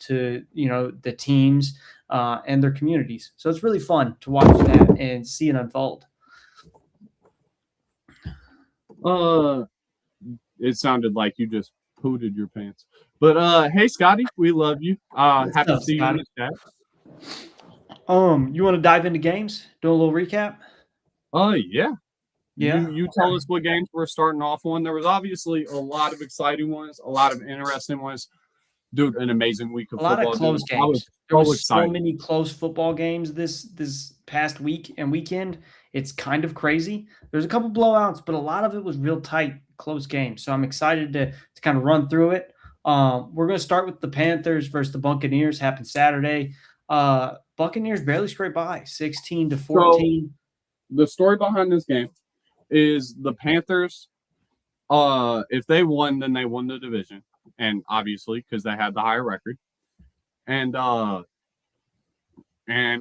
to the teams and their communities. So it's really fun to watch that and see it unfold. It sounded like you just pooted your pants. But hey, Scotty, we love you. Happy to see you in the chat. You want to dive into games? Do a little recap? Yeah. Yeah. You tell us what games we're starting off on. There was obviously a lot of exciting ones, a lot of interesting ones. Dude, an amazing week of football. A lot of close games. There was so many close football games this past week and weekend. It's kind of crazy. There's a couple blowouts, but a lot of it was real tight, close games. So I'm excited to kind of run through it. We're going to start with the Panthers versus the Buccaneers. Happened Saturday. Buccaneers barely scraped by, 16-14. So the story behind this game is the Panthers, if they won, then they won the division. And obviously, because they had the higher record. And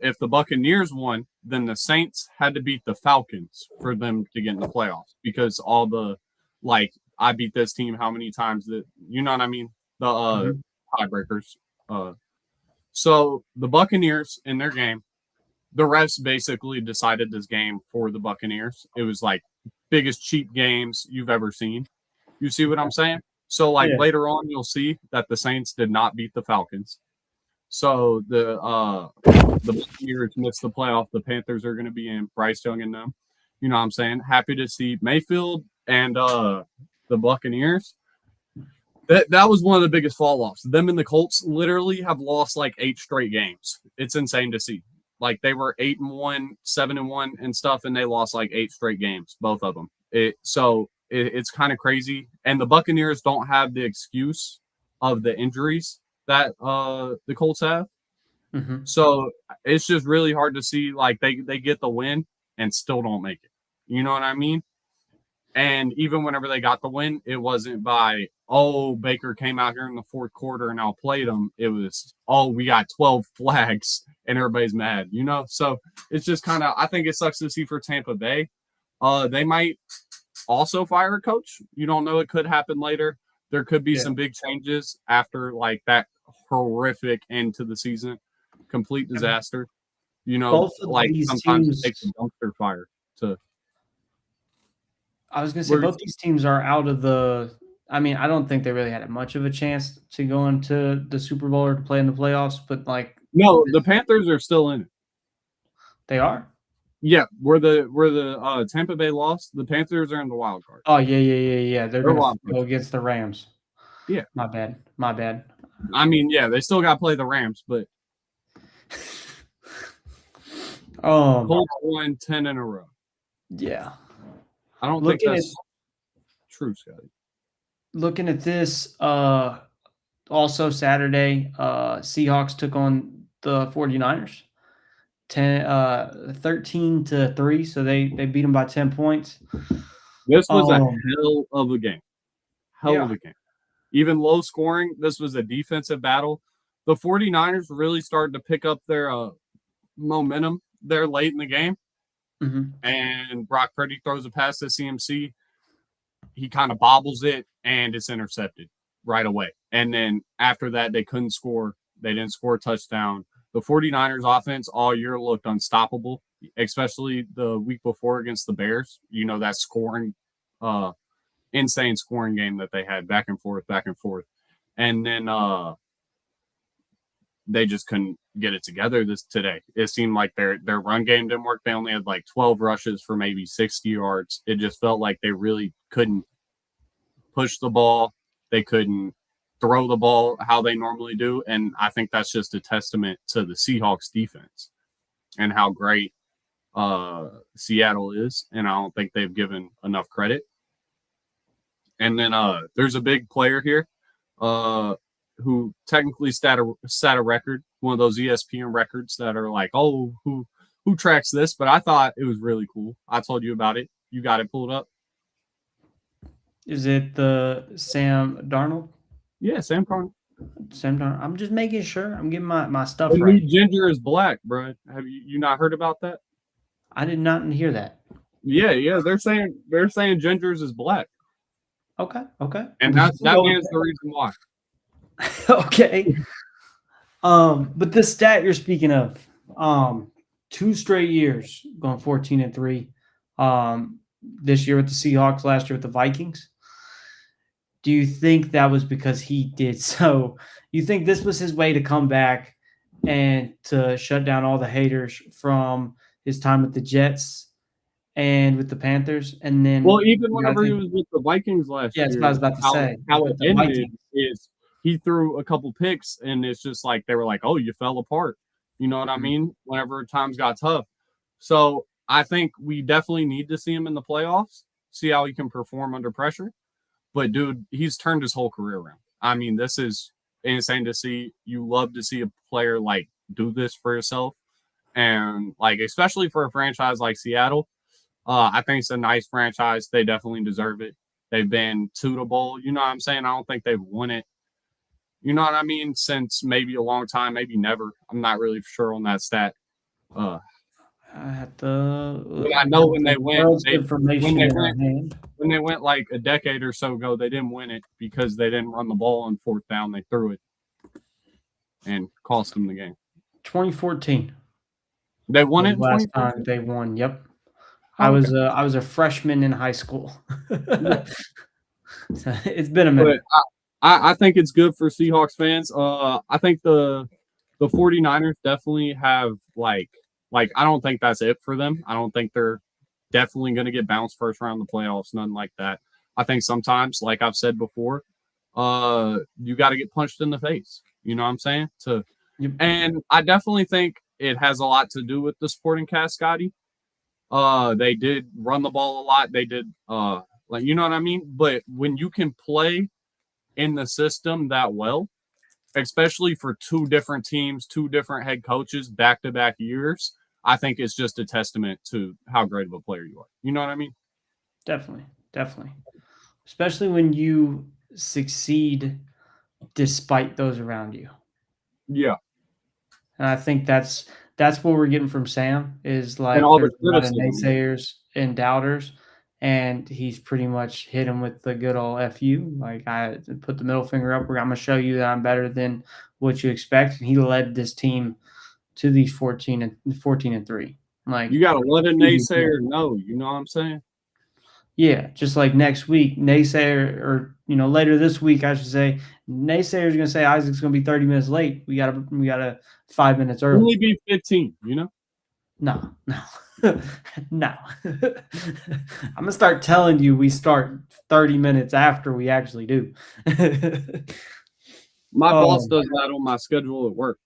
if the Buccaneers won, then the Saints had to beat the Falcons for them to get in the playoffs. Because all the, I beat this team how many times that, you know what I mean? The tiebreakers. So the Buccaneers in their game, the refs basically decided this game for the Buccaneers. It was biggest cheap games you've ever seen. You see what I'm saying? So later on, you'll see that the Saints did not beat the Falcons. So the Buccaneers missed the playoff. The Panthers are going to be in, Bryce Young and them. You know what I'm saying? Happy to see Mayfield and the Buccaneers. That was one of the biggest fall offs. Them and the Colts literally have lost 8 straight games. It's insane to see. They were 8-1, 7-1 and stuff, and they lost 8 straight games, both of them. It's kind of crazy. And the Buccaneers don't have the excuse of the injuries that the Colts have. Mm-hmm. So it's just really hard to see they get the win and still don't make it. You know what I mean? And even whenever they got the win, it wasn't by, Baker came out here in the fourth quarter and outplayed them. It was, we got 12 flags and everybody's mad, So it's just kind of, I think it sucks to see for Tampa Bay. They might also fire a coach. You don't know. It could happen later. There could be some big changes after that horrific end to the season. Complete disaster. Sometimes it takes a dumpster fire to. I was going to say both these teams are out of the – I don't think they really had much of a chance to go into the Super Bowl or to play in the playoffs, but No, the Panthers are still in it. They are? Yeah, where the Tampa Bay lost, the Panthers are in the wild card. Oh, yeah. They're going to go against the Rams. Yeah. My bad. They still got to play the Rams, but Colts won 10 in a row. Yeah. I don't think that's true, Scotty. Looking at this, also Saturday, Seahawks took on the 49ers. 13-3, so they beat them by 10 points. This was a hell of a game. Hell of a game. Even low scoring, this was a defensive battle. The 49ers really started to pick up their momentum there late in the game. Mm-hmm. And Brock Purdy throws a pass to CMC. He kind of bobbles it, and it's intercepted right away. And then after that, they couldn't score. They didn't score a touchdown. The 49ers offense all year looked unstoppable, especially the week before against the Bears. That scoring, insane scoring game that they had back and forth. And then they just couldn't get it together today. It seemed like their run game didn't work. They only had 12 rushes for maybe 60 yards. It just felt like they really couldn't push the ball. They couldn't throw the ball how they normally do. And I think that's just a testament to the Seahawks defense and how great Seattle is. And I don't think they've given enough credit. And then there's a big player here who technically set a record, one of those ESPN records that are who tracks this? But I thought it was really cool. I told you about it. You got it pulled up? Is it the Sam Darnold? Yeah, Sam Darnold. I'm just making sure. I'm getting my stuff the right. Ginger is black, bro. Have you not heard about that? I did not hear that. Yeah. They're saying Gingers is black. Okay. And that is the reason why. Okay. But this stat you're speaking of, 2 straight years going 14-3. This year with the Seahawks, last year with the Vikings. Do you think that was because he did so? You think this was his way to come back and to shut down all the haters from his time with the Jets and with the Panthers? And then Well, even you got to whenever he think, was with the Vikings last yeah, that's what I was year, about to how say how it with the ended Vikings. is he threw a couple picks, and it's just like they were like, "Oh, you fell apart." You know what I Mhm. mean? Whenever times got tough. So I think we definitely need to see him in the playoffs, see how he can perform under pressure. But dude, he's turned his whole career around. I mean, this is insane to see. You love to see a player like do this for yourself, and like especially for a franchise like Seattle. I think it's a nice franchise. They definitely deserve it. They've been to the bowl. You know what I'm saying? I don't think they've won it. You know what I mean? Since maybe a long time, maybe never. I'm not really sure on that stat. Uh, I have to but I know the world's when information they in our went hand. when they went like a decade or so ago, they didn't win it because they didn't run the ball on fourth down. They threw it and cost them the game. 2014 They won was it the in last time 2014. they won. Yep. Oh, okay. I was a freshman in high school. Yeah, So it's been a but minute. I think it's good for Seahawks fans. I think the 49ers definitely have like I don't think that's it for them. I don't think they're definitely going to get bounced first round of the playoffs, nothing like that. I think sometimes, like I've said before, you got to get punched in the face. You know what I'm saying? Yep. And I definitely think it has a lot to do with the supporting cast, Scotty. They did run the ball a lot. They did like you know what I mean? But when you can play in the system that well, especially for two different teams, two different head coaches back to back years, I think it's just a testament to how great of a player you are. You know what I mean? Definitely. Definitely. Especially when you succeed despite those around you. Yeah. And I think that's what we're getting from Sam is And like all the there's a lot of criticism. naysayers and doubters, and he's pretty much hit him with the good old "fu." Like I put the middle finger up. I'm gonna show you that I'm better than what you expect. And he led this team to these 14-3. Like You got to let a easy. naysayer know. You know what I'm saying? Yeah, just like next week, naysayer, or later this week, I should say, naysayers are gonna say Isaac's gonna be 30 minutes late. We gotta 5 minutes early. Only be 15, you know? No, no, no. I'm gonna start telling you we start 30 minutes after we actually do. My boss um, does that on my schedule at work.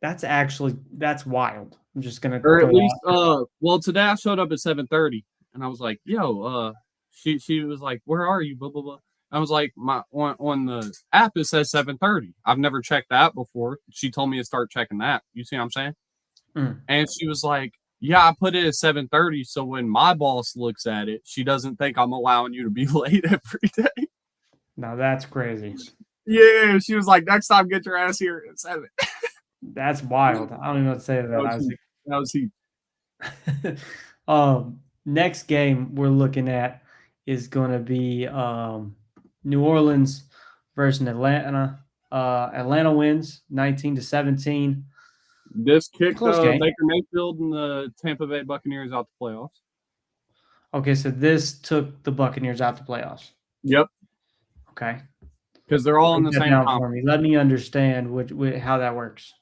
that's wild. I'm just gonna Or at throw least that. well today I showed up at 7:30 and I was like, yo, she was like, where are you? Blah blah blah. I was like, my on the app it says 7:30. I've never checked that before. She told me to start checking that. You see what I'm saying? Mm, And she was like, yeah, I put it at 7:30. So when my boss looks at it, she doesn't think I'm allowing you to be late every day. now that's crazy. Yeah, she was like, next time get your ass here at 7. That's wild. I don't even know what to say to That that, was he. Isaac. That was he. Next game we're looking at is going to be New Orleans versus Atlanta. Atlanta wins 19-17. This kicked Close game. Baker Mayfield and the Tampa Bay Buccaneers out the playoffs. Okay, so this took the Buccaneers out the playoffs. Yep, Okay, because they're all in break the that same down for conference. me. Let me understand how that works.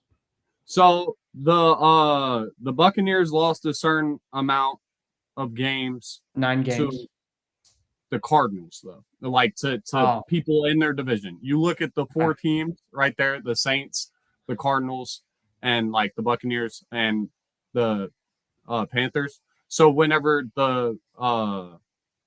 So the Buccaneers lost a certain amount of games 9 games. to the Cardinals, though. Like to Oh, people in their division. You look at the four okay. teams right there: the Saints, the Cardinals, and like the Buccaneers and the Panthers. So whenever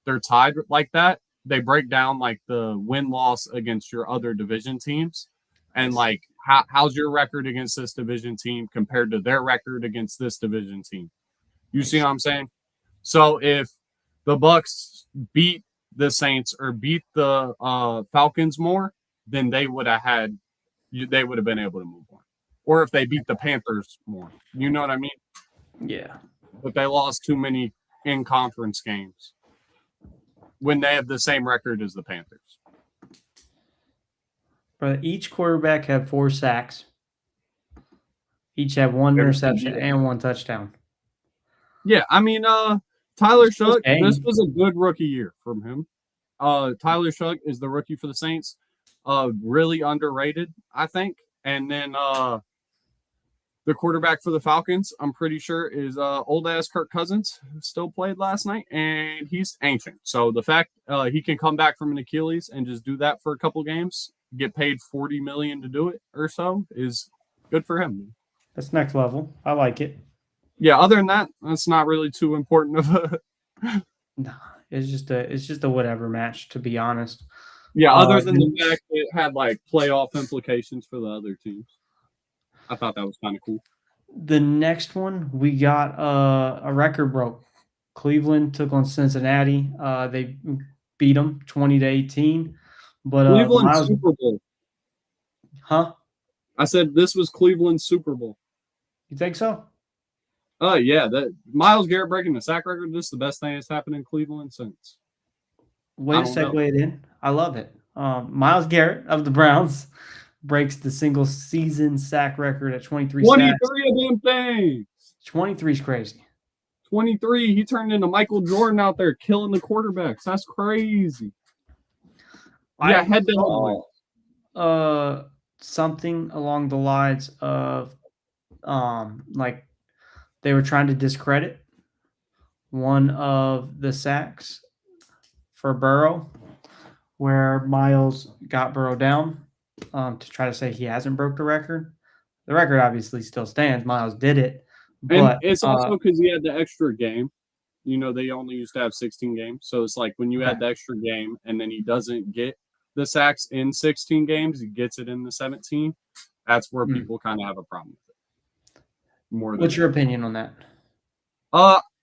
they're tied like that, they break down like the win loss against your other division teams, and Nice. like how's your record against this division team compared to their record against this division team. You see Nice. what I'm saying? So if the Bucks beat the Saints or beat the Falcons more, then they would have been able to move on. Or if they beat the Panthers more, you know what I mean? Yeah. But they lost too many in conference games when they have the same record as the Panthers. But each quarterback had 4 sacks. Each had one They were interception and one touchdown. Yeah, I mean, Tyler Shough, this game. was a good rookie year from him. Tyler Shough is the rookie for the Saints. Really underrated, I think. And then the quarterback for the Falcons, I'm pretty sure, is old ass Kirk Cousins, who still played last night, and he's ancient. So the fact he can come back from an Achilles and just do that for a couple games, get paid $40 million to do it or so, is good for him. That's next level. I like it. Yeah, other than that, that's not really too important of a. No, it's just a whatever match, to be honest. Yeah, other than the fact it had like playoff implications for the other teams. I thought that was kind of cool. The next one, we got a record broke. Cleveland took on Cincinnati. They beat them 20-18. But Cleveland Super Bowl. Huh? I said this was Cleveland's Super Bowl. You think so? Yeah. That Myles Garrett breaking the sack record. This is the best thing that's happened in Cleveland since. Way to segue it in. I love it. Myles Garrett of the Browns breaks the single season sack record at 23 sacks. 23 of them things. 23 is crazy. 23. He turned into Michael Jordan out there killing the quarterbacks. That's crazy. Yeah, head down. Something along the lines of like they were trying to discredit one of the sacks for Burrow, where Myles got Burrow down to try to say he hasn't broke the record. The record obviously still stands. Myles did it. But and it's also because he had the extra game. You know, they only used to have 16 games. So it's like when you add the extra game and then he doesn't get the sacks in 16 games, he gets it in the 17. That's where people kind of have a problem with it. What's your opinion on that?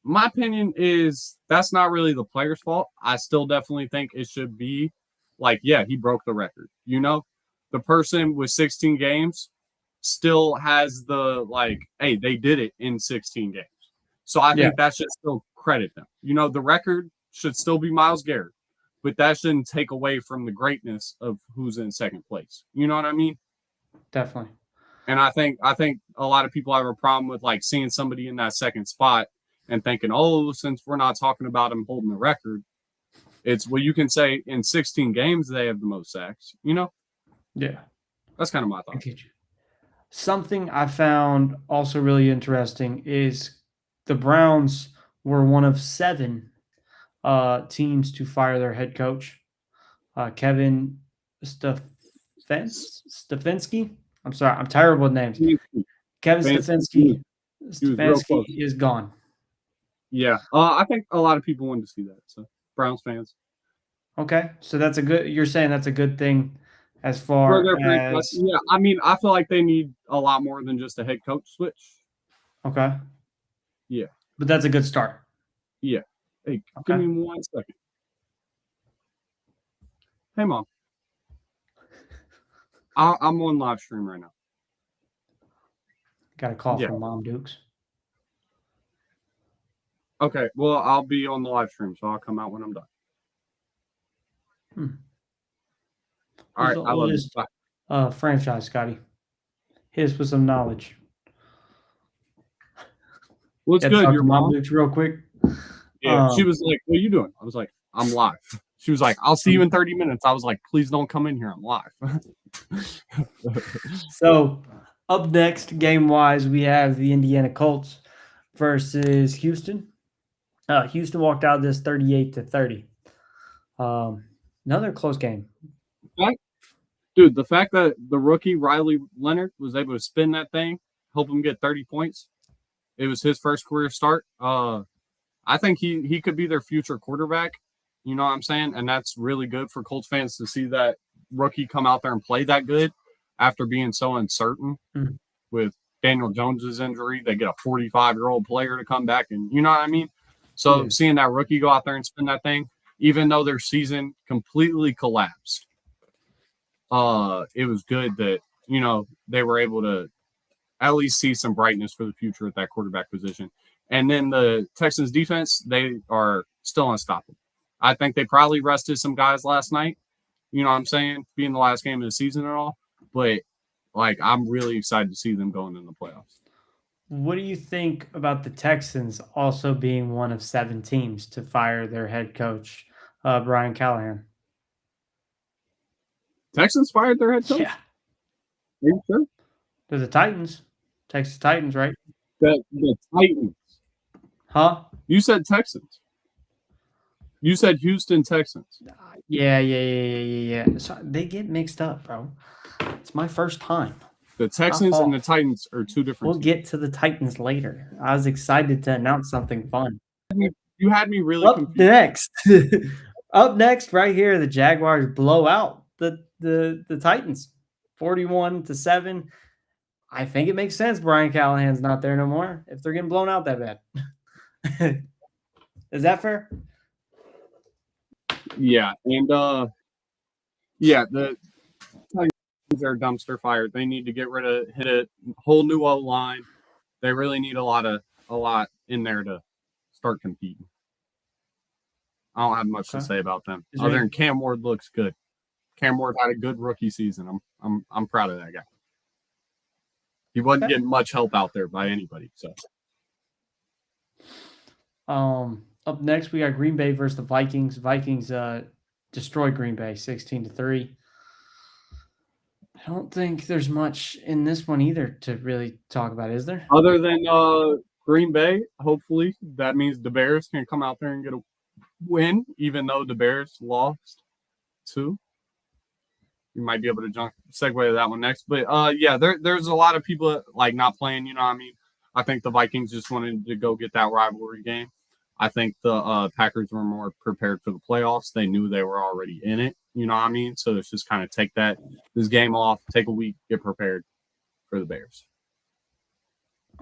My opinion is that's not really the player's fault. I still definitely think it should be like, yeah, he broke the record. You know, the person with 16 games still has the like, hey, they did it in 16 games. So I think that should still credit them. You know, the record should still be Myles Garrett, but that shouldn't take away from the greatness of who's in second place. You know what I mean? Definitely. And I think a lot of people have a problem with like seeing somebody in that second spot and thinking, oh, since we're not talking about him holding the record, it's well, you can say in 16 games they have the most sacks, you know? Yeah. That's kind of my thought. Something I found also really interesting is the Browns were one of 7 teams to fire their head coach, Kevin Stefanski. I'm sorry, I'm terrible with names. Kevin Stefanski is gone. Yeah, I think a lot of people wanted to see that. So Browns fans. Okay, so that's a good. You're saying that's a good thing, as far as yeah. I mean, I feel like they need a lot more than just a head coach switch. Okay. Yeah, but that's a good start. Yeah. Hey, give me 1 second. Hey, Mom. I'm on live stream right now. Got a call from Mom Dukes. Okay, well, I'll be on the live stream, so I'll come out when I'm done. All right, I love you. Bye. Franchise, Scotty. Hit us with some knowledge. What's good? Your Mom Dukes real quick. Yeah, she was like, "What are you doing?" I was like, "I'm live." She was like, "I'll see you in 30 minutes." I was like, "Please don't come in here. I'm live." So, up next, game-wise, we have the Indiana Colts versus Houston. Houston walked out of this 38-30. Another close game. Dude, the fact that the rookie Riley Leonard was able to spin that thing, help him get 30 points. It was his first career start. I think he could be their future quarterback. You know what I'm saying? And that's really good for Colts fans to see that rookie come out there and play that good after being so uncertain with Daniel Jones's injury. They get a 45-year-old player to come back, and you know what I mean? So seeing that rookie go out there and spin that thing, even though their season completely collapsed, it was good that, you know, they were able to at least see some brightness for the future at that quarterback position. And then the Texans defense, they are still unstoppable. I think they probably rested some guys last night, you know what I'm saying, being the last game of the season and all. But like I'm really excited to see them going in the playoffs. What do you think about the Texans also being one of 7 teams to fire their head coach, Brian Callahan? Texans fired their head coach? Yeah. Are you sure? They're the Titans. Texas Titans, right? The Titans. Huh? You said Texans. You said Houston Texans. Yeah. So they get mixed up, bro. It's my first time. The Texans and the Titans are two different We'll get to the Titans later. I was excited to announce something fun. You had me really confused. Up next, right here, the Jaguars blow out the Titans 41-7. I think it makes sense Brian Callahan's not there no more if they're getting blown out that bad. Is that fair? Yeah, and the Titans are dumpster fire. They need to hit a whole new O-line. They really need a lot in there to start competing. I don't have much to say about them. Other than Cam Ward looks good. Cam Ward had a good rookie season. I'm proud of that guy. He wasn't getting much help out there by anybody. So, up next we got Green Bay versus the Vikings. Vikings destroyed Green Bay 16-3. I don't think there's much in this one either to really talk about, is there? Other than Green Bay, hopefully that means the Bears can come out there and get a win, even though the Bears lost 2. You might be able to segue to that one next. But there's a lot of people like not playing, you know what I mean? I think the Vikings just wanted to go get that rivalry game. I think the Packers were more prepared for the playoffs. They knew they were already in it, you know what I mean? So it's just kind of take this game off, take a week, get prepared for the Bears.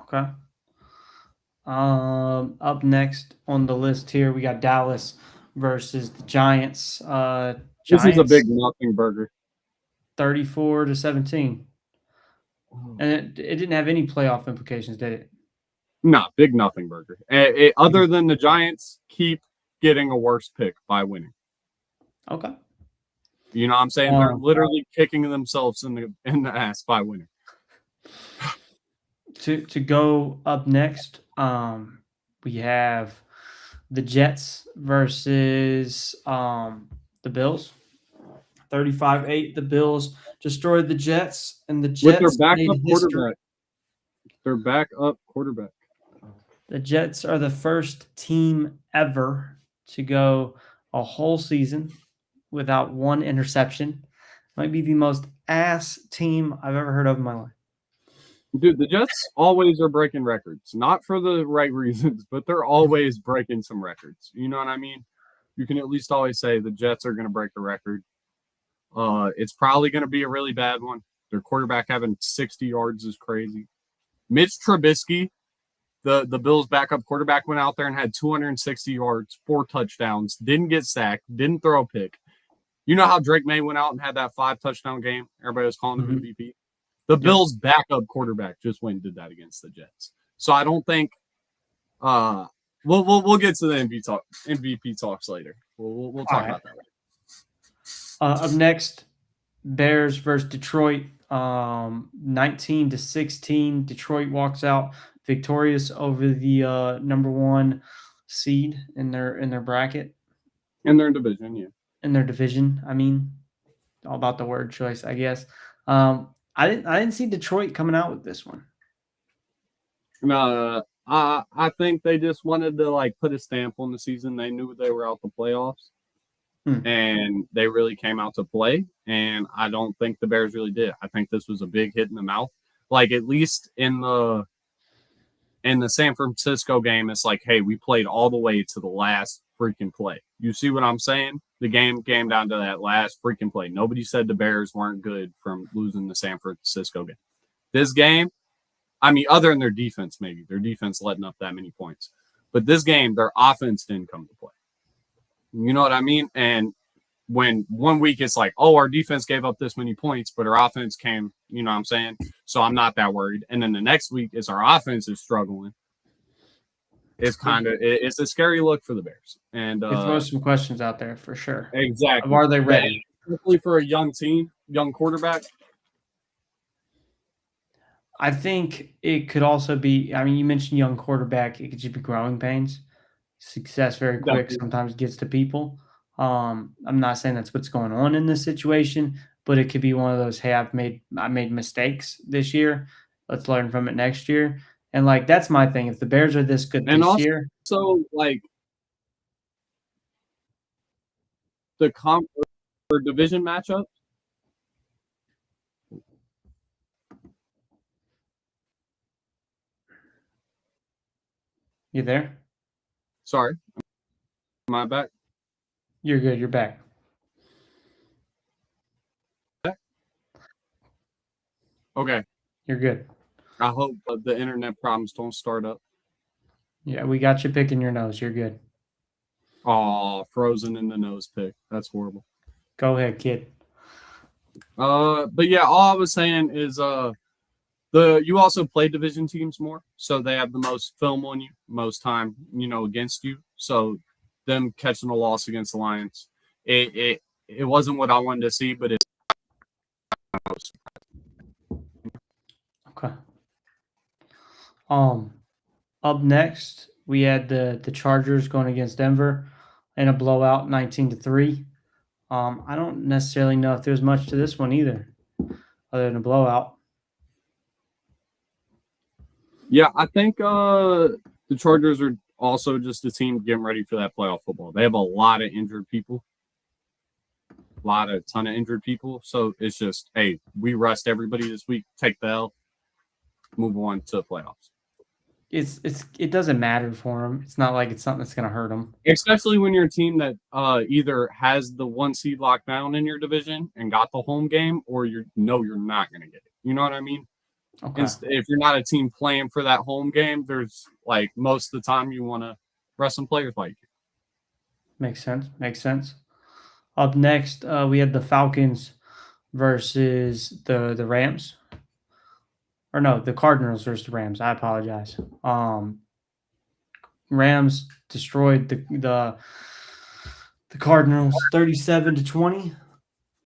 Okay. Up next on the list here, we got Dallas versus the Giants. This is a big nothing burger. 34-17. And it didn't have any playoff implications, did it? No, big nothing burger. Other than the Giants keep getting a worse pick by winning. Okay. You know what I'm saying? They're literally kicking themselves in the ass by winning. To go up next, we have the Jets versus the Bills. 35-8. The Bills destroyed the Jets, and the Jets with their backup quarterback. Their backup quarterback. The Jets are the first team ever to go a whole season without 1 interception. Might be the most ass team I've ever heard of in my life. Dude, the Jets always are breaking records. Not for the right reasons, but they're always breaking some records. You know what I mean? You can at least always say the Jets are going to break a record. It's probably going to be a really bad one. Their quarterback having 60 yards is crazy. Mitch Trubisky, the Bills' backup quarterback, went out there and had 260 yards, 4 touchdowns, didn't get sacked, didn't throw a pick. You know how Drake May went out and had that 5-touchdown game? Everybody was calling him MVP. The Bills' backup quarterback just went and did that against the Jets. So I don't think we'll get to the MVP talks later. We'll talk about that later. Up next, Bears versus Detroit. 19-16. Detroit walks out victorious over the number 1 seed in their bracket. In their division, yeah. In their division, I mean, all about the word choice, I guess. I didn't see Detroit coming out with this one. No, I think they just wanted to put a stamp on the season. They knew they were out the playoffs. And they really came out to play, and I don't think the Bears really did. I think this was a big hit in the mouth. At least in the San Francisco game, it's hey, we played all the way to the last freaking play. You see what I'm saying? The game came down to that last freaking play. Nobody said the Bears weren't good from losing the San Francisco game. This game, I mean, other than their defense, maybe. Their defense letting up that many points. But this game, their offense didn't come to play. You know what I mean? And when one week it's our defense gave up this many points, but our offense came, you know what I'm saying? So I'm not that worried. And then the next week is our offense is struggling. It's a scary look for the Bears. And it throws some questions out there for sure. Exactly. Are they ready? Especially for a young team, young quarterback. I think it could also be. I mean, you mentioned young quarterback. It could just be growing pains. Success very quick Definitely. sometimes gets to people. I'm not saying that's what's going on in this situation, but it could be one of those, hey, I made mistakes this year. Let's learn from it next year. And like that's my thing. If the Bears are this good And this year, also, like the comp or division matchup. you there? Sorry, my back. You're good. You're back. Okay. You're good. I hope the internet problems don't start up. Yeah, we got you picking your nose. You're good. Oh, frozen in the nose pick. That's horrible. Go ahead, kid. But yeah, all I was saying is you also play division teams more, so they have the most film on you, most time, against you. So them catching a loss against the Lions, it wasn't what I wanted to see, but it's Okay. Up next, we had the Chargers going against Denver in a blowout, 19-3. I don't necessarily know if there's much to this one either, other than a blowout. Yeah, I think the Chargers are also just a team getting ready for that playoff football. They have a lot of injured people, ton of injured people. So it's just, hey, we rest everybody this week, take the L, move on to the playoffs. It doesn't matter for them. It's not like it's something that's going to hurt them. Especially when you're a team that either has the 1 seed locked down in your division and got the home game, or you're not going to get it. You know what I mean? Okay. If you're not a team playing for that home game, there's like most of the time you want to rest some players like you. Makes sense. Makes sense. Up next, we had the Falcons versus the Rams. Or no, the Cardinals versus the Rams. I apologize. Rams destroyed the Cardinals 37-20.